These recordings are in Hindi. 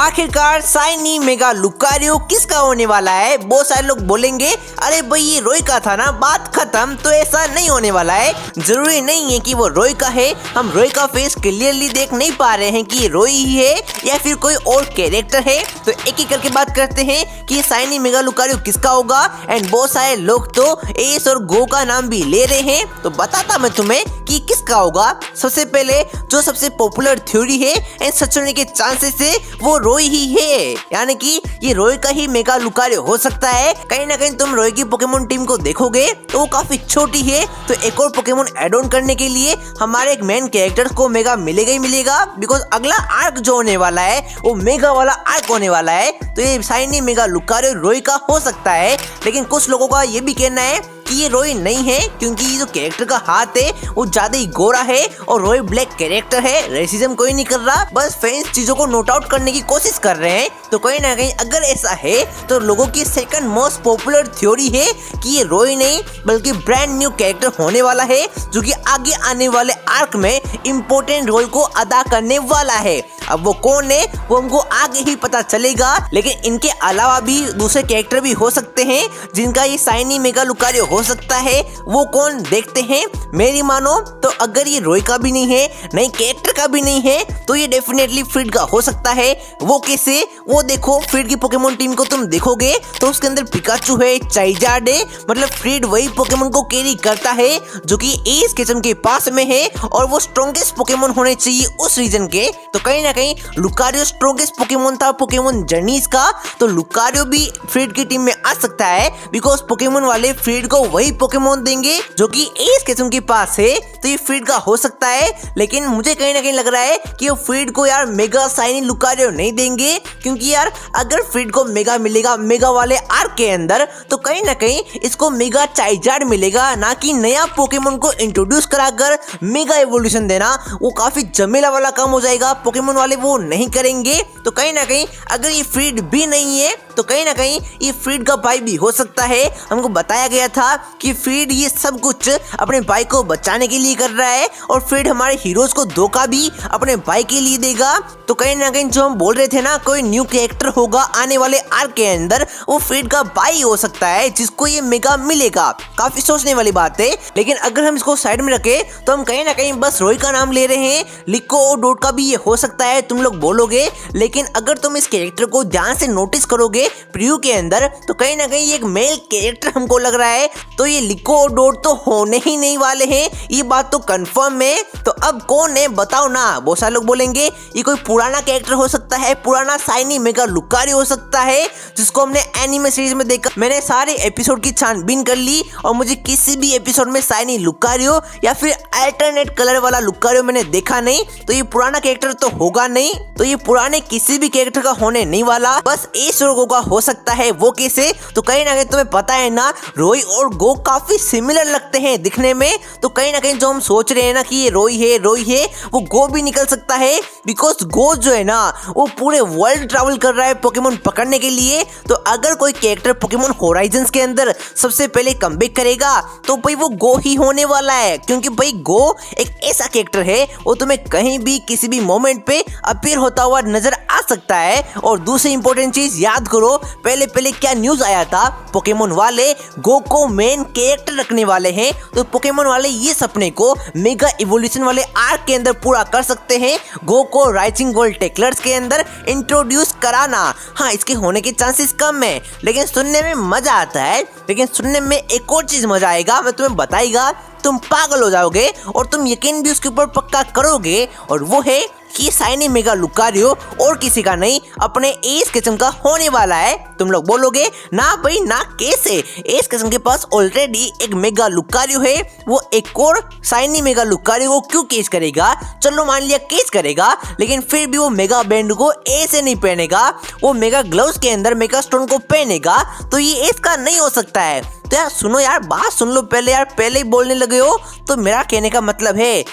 आखिरकार शाइनी मेगा लुकारियो किसका होने वाला है। बहुत सारे लोग बोलेंगे अरे भाई ये रोई का था ना, बात खत्म। तो ऐसा नहीं होने वाला है। जरूरी नहीं है कि वो रोई का है। हम रोई का फेस क्लियरली देख नहीं पा रहे हैं कि ये रोई ही है या फिर कोई और कैरेक्टर है। तो एक एक करके बात करते हैं कि शाइनी मेगा लुकारियो किसका होगा। एंड बहुत सारे लोग तो एस और गो का नाम भी ले रहे हैं। तो बताता मैं तुम्हें कि किसका होगा। सबसे पहले जो सबसे पॉपुलर थ्योरी है एंड सच होने के चांसेस है वो रोई ही है, यानी कि ये रोई का ही मेगा लुकारियो हो सकता है। कहीं ना कहीं तुम रोई की पोकेमोन टीम को देखोगे तो वो काफी छोटी है। तो एक और पोकेमोन एड ऑन करने के लिए हमारे एक मेन कैरेक्टर को मेगा मिलेगा ही मिलेगा। बिकॉज अगला आर्क जो होने वाला है वो मेगा वाला आर्क होने वाला है। तो ये शाइनी मेगा लुकारियो रोई का हो सकता है। लेकिन कुछ लोगों का ये भी कहना है कि ये रोई नहीं है, क्योंकि ये जो कैरेक्टर का हाथ है वो ज्यादा ही गोरा है और रोई ब्लैक कैरेक्टर है। रेसिज्म कोई नहीं कर रहा, बस फैंस चीजों को नोट आउट करने की कोशिश कर रहे हैं। तो कहीं ना कहीं अगर ऐसा है तो लोगों की सेकंड मोस्ट पॉपुलर थ्योरी है कि ये रोई नहीं बल्कि ब्रांड न्यू कैरेक्टर होने वाला है, जो कि आगे आने वाले आर्क में इम्पोर्टेंट रोल को अदा करने वाला है। अब वो कौन है वो हमको आगे ही पता चलेगा। लेकिन इनके अलावा भी दूसरे कैरेक्टर भी हो सकते हैं जिनका ये शाइनी मेगा लुकारियो हो सकता है। वो कौन देखते हैं। मेरी मानो तो अगर ये रोई का भी नहीं है, नई कैरेक्टर का भी नहीं है, तो ये डेफिनेटली फ्रीड का हो सकता है। वो कैसे, वो देखो फ्रीड की पोकेमोन टीम को तुम देखोगे तो उसके अंदर पिकाचू है, चाइजार्ड है। मतलब फ्रीड वही पोकेमोन को कैरी करता है जो कि एस केचम के पास में है और वो स्ट्रॉन्गेस्ट पोकेमोन होने चाहिए उस रीजन के। तो कहीं ना कहीं लुकारियो स्ट्रॉन्गेस्ट पोकेमोन था पोकेमोन जर्नीज का। तो लुकारियो भी फ्रीड की टीम में आ सकता है बिकॉज पोकेमोन वाले फ्रीड को वही पोकेमोन देंगे जो कि एस केचम के पास है। तो ये फ्रीड का हो सकता है। लेकिन मुझे कहीं ना कहीं लग रहा है कि वो फ्रीड को यार मेगा शाइनी लुकारियो नहीं देंगे, क्योंकि यार अगर फ्रीड को मेगा मिलेगा मेगा वाले आर्क के अंदर तो कहीं ना कहीं इसको मेगा चाइजार्ड मिलेगा, ना कि नया पोकेमोन को इंट्रोड्यूस कराकर मेगा एवोल्यूशन देना। वो काफी झमेला वाला काम हो जाएगा, पोकेमोन वाले वो नहीं करेंगे। तो कहीं ना कहीं अगर ये फ्रीड भी नहीं है तो कहीं ना कहीं ये फ्रीड का भाई भी हो सकता है। हमको बताया गया था कि फ्रीड ये सब कुछ अपने भाई को बचाने के लिए कर रहा है और फ्रीड हमारे हीरोज को धोखा भी अपने भाई के लिए देगा। तो कहीं ना कहीं जो हम बोल रहे थे ना कोई न्यू कैरेक्टर होगा आने वाले आर्क के अंदर, वो फ्रीड का भाई हो सकता है जिसको ये मेगा मिलेगा। काफी सोचने वाली बात है। लेकिन अगर हम इसको साइड में रखें तो हम कहीं ना कहीं बस रोई का नाम ले रहे हैं। लिको और डोट का भी ये हो सकता है तुम लोग बोलोगे। लेकिन अगर तुम इस कैरेक्टर को ध्यान से नोटिस करोगे प्रीव्यू के अंदर तो कहीं ना कहीं एक मेल कैरेक्टर हमको लग रहा है। तो ये लिको और डोट तो होने ही नहीं वाले हैं, ये बात तो कंफर्म है। तो अब कौन है बताओ ना। बहुत सारे लोग बोलेंगे ये कोई पुराना कैरेक्टर हो सकता है, पुराना शाइनी मेगा लुकारियो हो सकता है जिसको हमने एनिमे सीरीज में देखा। मैंने सारे एपिसोड की छानबीन कर ली और मुझे किसी भी एपिसोड में शाइनी लुकारियो या फिर अल्टरनेट कलर वाला लुकारियो मैंने देखा नहीं। तो ये पुराना कैरेक्टर तो होगा नहीं। तो ये पुराने किसी भी कैरेक्टर का होने नहीं वाला, बस एस और गो का हो सकता है। वो कैसे, तो कहीं ना कहीं तुम्हें पता है ना रोई और गो काफी सिमिलर लगते हैं दिखने में। तो कहीं ना कहीं जो हम सोच रहे हैं ना कि ये रोई है वो गो भी निकल सकता है। बिकॉज गो जो है ना वो पूरे वर्ल्ड ट्रैवल कर रहा है पोकेमोन पकड़ने के लिए। तो अगर कोई कैरेक्टर पोकेमोन होराइजन्स के अंदर सबसे पहले कमबैक करेगा तो भाई वो गो ही होने वाला है, क्योंकि भाई गो एक ऐसा कैरेक्टर है वो तुम्हें कहीं भी किसी भी मोमेंट पे अपीयर होता हुआ नजर आ सकता है। और दूसरी इंपॉर्टेंट चीज याद करो, पहले क्या न्यूज आया था, पोकेमोन वाले गो को मेन कैरेक्टर रखने वाले हैं। तो पोकेमोन वाले ये सपने को मेगा इवोल्यूशन वाले आर्क के अंदर पूरा कर सकते हैं, गो को राइजिंग गोल्ड टेक्लर्स के अंदर इंट्रोड्यूस कराना। हाँ, इसके होने के चांसेस कम है लेकिन सुनने में मजा आता है। लेकिन सुनने में एक और चीज मजा आएगा, मैं तुम्हें बताएगा, तुम पागल हो जाओगे और तुम यकीन भी उसके ऊपर पक्का करोगे। और वो है कि शाइनी मेगा लुकारियो और किसी का नहीं अपने एस किस्म का होने वाला है। तुम लोग बोलोगे ना भाई ना, कैसे, एस किस्म के पास ऑलरेडी एक मेगा लुकारियो है, वो एक और शाइनी मेगा लुकारियो को क्यों केस करेगा। चलो मान लिया केस करेगा, लेकिन फिर भी वो मेगा बैंड को ऐसे नहीं पहनेगा, वो मेगा ग्लव्स के अंदर मेगा स्टोन को पहनेगा। तो ये एस का नहीं हो सकता है। तो यार सुनो यार, बात सुन लो पहले यार, पहले ही बोलने लगे हो। तो मेरा कहने का मतलब है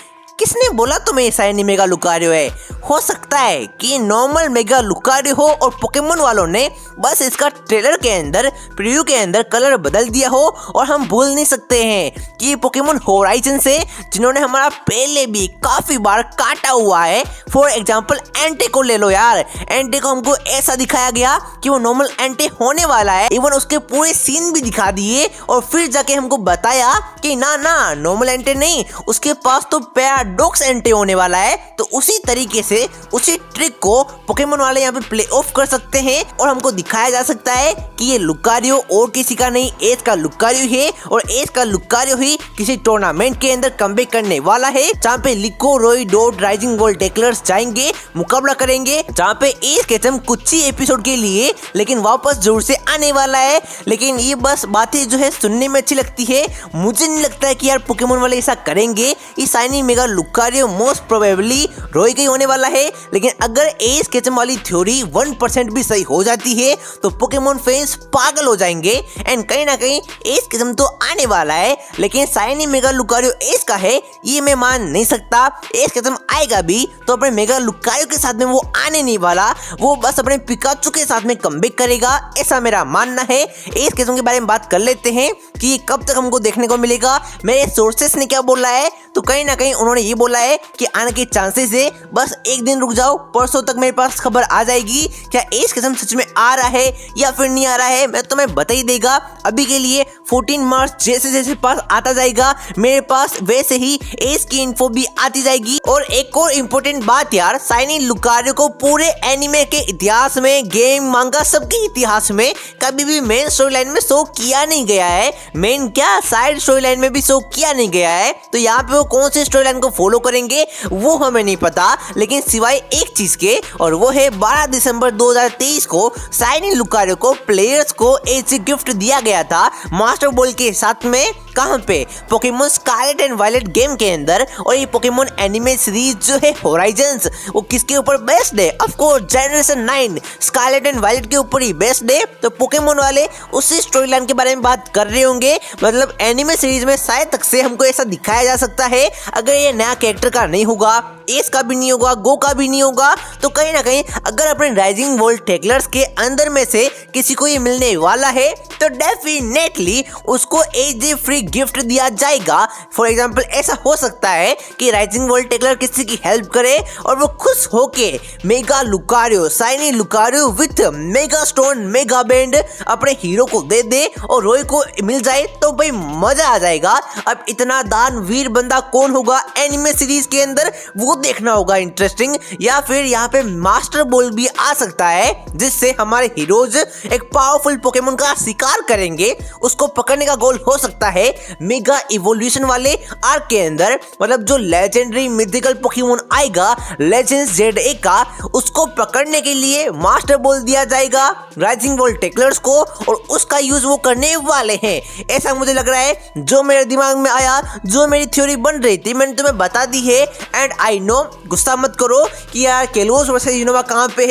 किसने बोला तुम्हें ये शाइनी मेगा लुकारियो है? हो सकता है कि नॉर्मल मेगा लुकारियो हो और पोकेमोन वालों ने बस इसका ट्रेलर के अंदर, प्रीव्यू के अंदर कलर बदल दिया हो। और हम भूल नहीं सकते हैं कि ये पोकेमोन होराइजन से जिन्होंने हमारा पहले भी काफी बार काटा हुआ है। फॉर एग्जाम्पल एंटे को ले लो यार, एंटे को हमको ऐसा दिखाया गया कि वो नॉर्मल एंटे होने वाला है, इवन उसके पूरे सीन भी दिखा दिए और फिर जाके हमको बताया कि ना ना नॉर्मल एंटे नहीं, उसके पास तो पैराडॉक्स एंटे होने वाला है। तो उसी तरीके से उसी ट्रिक को पोकेमोन वाले यहाँ पे प्ले ऑफ कर सकते हैं और हमको दिखाया जा सकता है कि ये लुकारियो और किसी का नहीं, एज का लुकारियो है और एज का लुकारियो ही किसी टूर्नामेंट के अंदर कमबैक करने वाला है, जहाँ पे लिको, रोई, डॉट, राइजिंग वॉल टेकलर्स जाएंगे, मुकाबला करेंगे, जहाँ पे एज केचम कुछ ही एपिसोड के लिए लेकिन वापस जरूर से आने वाला है। लेकिन ये बस बातें जो है सुनने में अच्छी लगती है, मुझे नहीं लगता है कि यार पोकेमोन वाले ऐसा करेंगे। ये shiny mega Lucario most probably रोई का ही होने वाला है। लेकिन अगर एज केचम वाली थ्योरी 1% भी सही हो जाती है तो पोकेमोन फैंस पागल हो जाएंगे एंड कहीं ना कहीं एज केचम तो आने वाला है। लेकिन शाइनी मेगा लुकारियो एज का है ये मैं मान नहीं सकता। एज केचम आएगा भी तो अपने मेगा लुकारियो के साथ में वो आने नहीं वाला, वो बस अपने पिकाचू के साथ में कमबैक करेगा, ऐसा मेरा मानना है। एज केचम के बारे में बात कर लेते हैं कि कब तक हमको देखने को मिलेगा। मेरे सोर्सेस ने क्या बोला है, तो कहीं ना कहीं उन्होंने ये बोला है कि आने के चांसेस है, बस एक दिन रुक जाओ, परसों तक मेरे पास खबर आ जाएगी क्या एज केचम सच में आ रहा है या फिर नहीं आ रहा है, मैं तुम्हें बता ही देगा। अभी के लिए 14 मार्च जैसे जैसे पास आता जाएगा मेरे पास वैसे ही एज की इन्फो भी आती जाएगी। और एक और इम्पोर्टेंट बात यार, शाइनी लुकारियो को पूरे एनिमे के इतिहास में, गेम, मांगा सबके इतिहास में कभी भी मेन स्टोरी लाइन में शो किया नहीं गया है। मेन क्या साइड स्टोरी लाइन में भी शो किया नहीं गया है। तो यहाँ पे वो कौन से स्टोरी लाइन को फॉलो करेंगे वो हमें नहीं पता, लेकिन सिवाय एक चीज के, और वो है 12 दिसंबर 2023 को शाइनी लुकारियो को प्लेयर्स को एज गिफ्ट दिया गया था मास्टर बॉल के साथ में। कहाँ पे? Pokemon Scarlet and Violet game के अंदर। और ये पोकेमोन एनिमे सीरीज जो है होराइजन्स, वो किसके ऊपर बेस्ड है? Of course generation 9 Scarlet and Violet के ऊपर ही बेस्ड है। तो पोकेमोन वाले उसी स्टोरी लाइन के बारे में बात कर रहे होंगे, मतलब एनिमे सीरीज में शायद तक से हमको ऐसा दिखाया जा सकता है। अगर ये नया कैरेक्टर का नहीं होगा, एस का भी नहीं होगा, गो का भी नहीं होगा, तो कहीं ना कहीं अगर अपने राइजिंग वर्ल्ड टेकलर्स के अंदर में से किसी को ये मिलने वाला है तो डेफिनेटली उसको एज फ्री गिफ्ट दिया जाएगा। फॉर एग्जाम्पल ऐसा हो सकता है कि राइजिंग वर्ल्ड टेकलर किसी की हेल्प करे और वो खुश होके mega Lucario, shiny Lucario with mega stone, mega band अपने हीरो को दे दे और रोई को मिल जाए तो भाई मजा आ जाएगा। अब इतना दानवीर बंदा कौन होगा एनिमे सीरीज के अंदर, वो देखना होगा इंटरेस्टिंग। या फिर यहाँ पे मास्टर बॉल भी आ सकता है जिससे हमारे हीरोज एक पावरफुल पोकेमोन का शिकार करेंगे, उसको पकड़ने का गोल हो सकता है मेगा इवोल्यूशन वाले आर्क के अंदर। मतलब जो लेजेंडरी मिथिकल पोकेमोन आएगा लेजेंड्स ZA का, उसको पकड़ने के लिए मास्टर बॉल दिया जाएगा राइजिंग बॉल टेकलर्स को और उसका यूज वो करने वाले हैं, ऐसा मुझे लग रहा है। जो मेरे दिमाग में आया, जो मेरी थ्योरी बन रही थी, मैंने तुम्हें बता दी है। एंड आई नो, गुस्सा मत करो कि यार केलोस वर्सेस यूनोवा कहाँ पे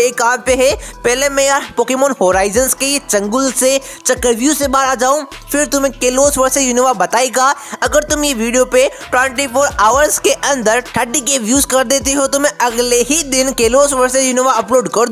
है। पहले मैं यार पोकेमोन होराइजन्स के ये चंगुल से, चक्रव्यूह से बाहर आ जाऊं, फिर तुम्हें केलोस वर्सेस यूनोवा बताएगा। अगर तुम ये वीडियो पे 24 आवर्स के अंदर 30K व्यूज कर देते हो तो मैं अगले ही दिन केलोस वर्सेस यूनोवा अपलोड कर दूं।